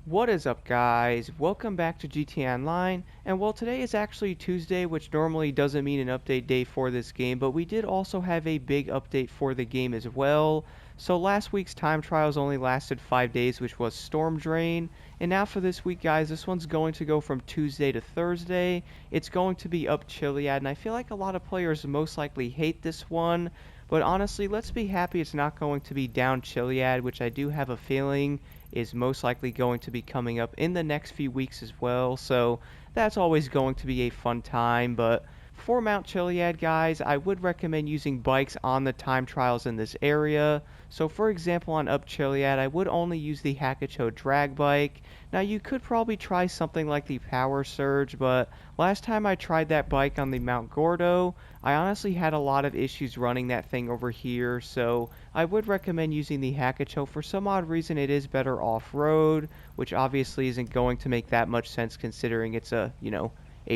What is up, guys? Welcome back to GTA Online, and well, today is actually Tuesday, which normally doesn't mean an update day for this game, but we did also have a big update for the game as well. So last week's time trials only lasted 5 days, which was Storm Drain, and now for this week, guys, this one's going to go from Tuesday to Thursday. It's going to be up Chiliad, and I feel like a lot of players most likely hate this one, but honestly, let's be happy it's not going to be down Chiliad, which I do have a feeling is most likely going to be coming up in the next few weeks as well. So that's always going to be a fun time. But for Mount Chiliad, guys, I would recommend using bikes on the time trials in this area. So for example, on Up Chiliad, I would only use the Hakacho drag bike. Now you could probably try something like the Power Surge, but last time I tried that bike on the Mount Gordo, I honestly had a lot of issues running that thing over here, so I would recommend using the Hakacho. For some odd reason, it is better off-road, which obviously isn't going to make that much sense considering it's a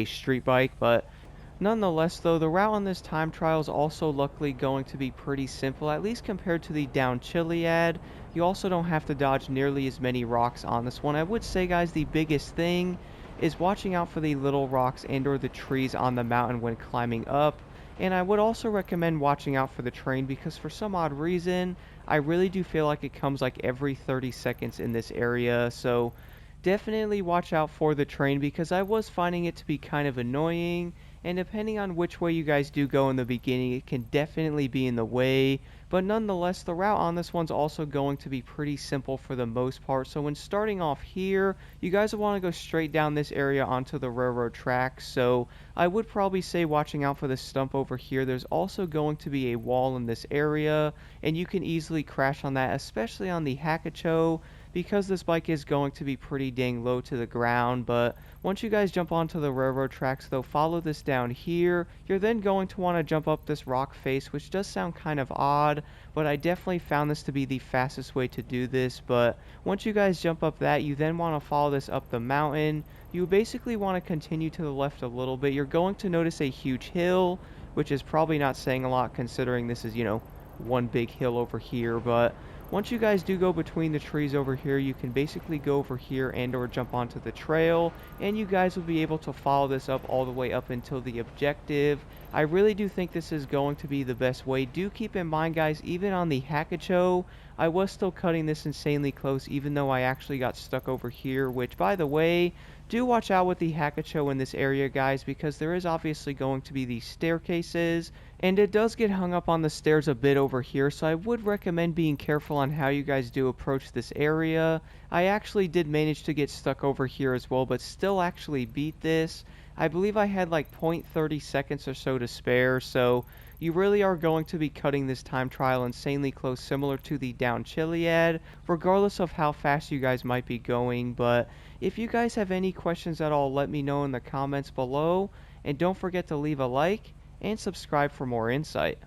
street bike, but nonetheless, though, the route on this time trial is also luckily going to be pretty simple, at least compared to the down Chiliad. You also don't have to dodge nearly as many rocks on this one. I would say, guys, the biggest thing is watching out for the little rocks and or the trees on the mountain when climbing up. And I would also recommend watching out for the train because for some odd reason, I really do feel like it comes like every 30 seconds in this area. So definitely watch out for the train because I was finding it to be kind of annoying. And depending on which way you guys do go in the beginning, it can definitely be in the way. But nonetheless, the route on this one's also going to be pretty simple for the most part. So when starting off here, you guys will want to go straight down this area onto the railroad tracks. So I would probably say watching out for this stump over here. There's also going to be a wall in this area, and you can easily crash on that, especially on the Hakacho, because this bike is going to be pretty dang low to the ground. But once you guys jump onto the railroad tracks, though, follow this down here. You're then going to want to jump up this rock face, which does sound kind of odd, but I definitely found this to be the fastest way to do this. But once you guys jump up that, you then want to follow this up the mountain. You basically want to continue to the left a little bit. You're going to notice a huge hill, which is probably not saying a lot considering this is, one big hill over here. But once you guys do go between the trees over here, you can basically go over here and or jump onto the trail, and you guys will be able to follow this up all the way up until the objective. I really do think this is going to be the best way. Do keep in mind, guys, even on the Hakacho, I was still cutting this insanely close, even though I actually got stuck over here, which, by the way, do watch out with the Hakacho in this area, guys, because there is obviously going to be these staircases, and it does get hung up on the stairs a bit over here, so I would recommend being careful on how you guys do approach this area. I actually did manage to get stuck over here as well, but still actually beat this. I believe I had like 0.30 seconds or so to spare, so you really are going to be cutting this time trial insanely close, similar to the down Chiliad, regardless of how fast you guys might be going. But if you guys have any questions at all, let me know in the comments below, and don't forget to leave a like and subscribe for more insight.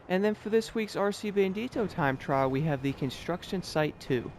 And then for this week's RC Bandito Time Trial, we have the Construction Site 2.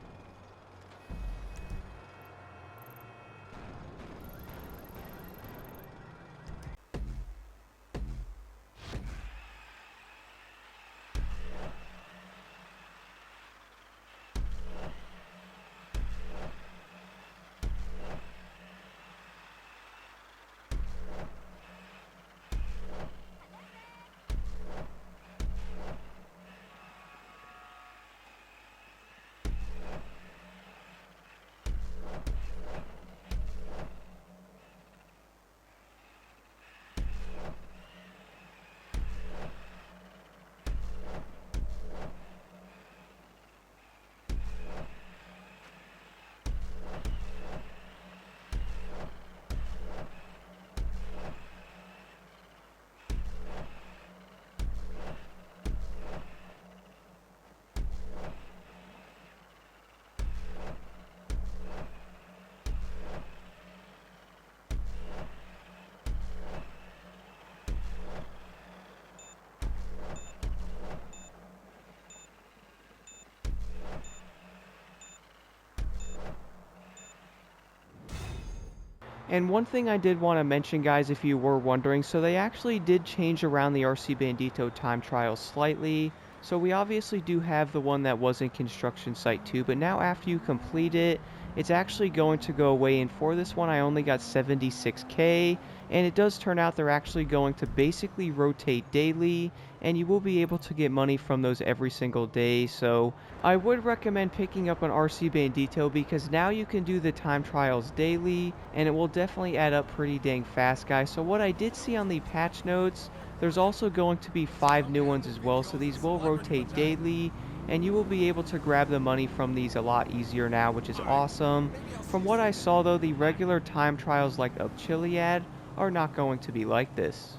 And one thing I did want to mention, guys, if you were wondering, so they actually did change around the RC Bandito Time Trials slightly. So we obviously do have the one that was in construction site 2, but now after you complete it, it's actually going to go away. And for this one, I only got 76k, and it does turn out they're actually going to basically rotate daily, and you will be able to get money from those every single day. So I would recommend picking up an RC Bandito because now you can do the time trials daily, and it will definitely add up pretty dang fast, guys. So what I did see on the patch notes, there's also going to be 5 new ones as well, so these will rotate daily, and you will be able to grab the money from these a lot easier now, which is awesome. From what I saw though, the regular time trials like of Chiliad are not going to be like this.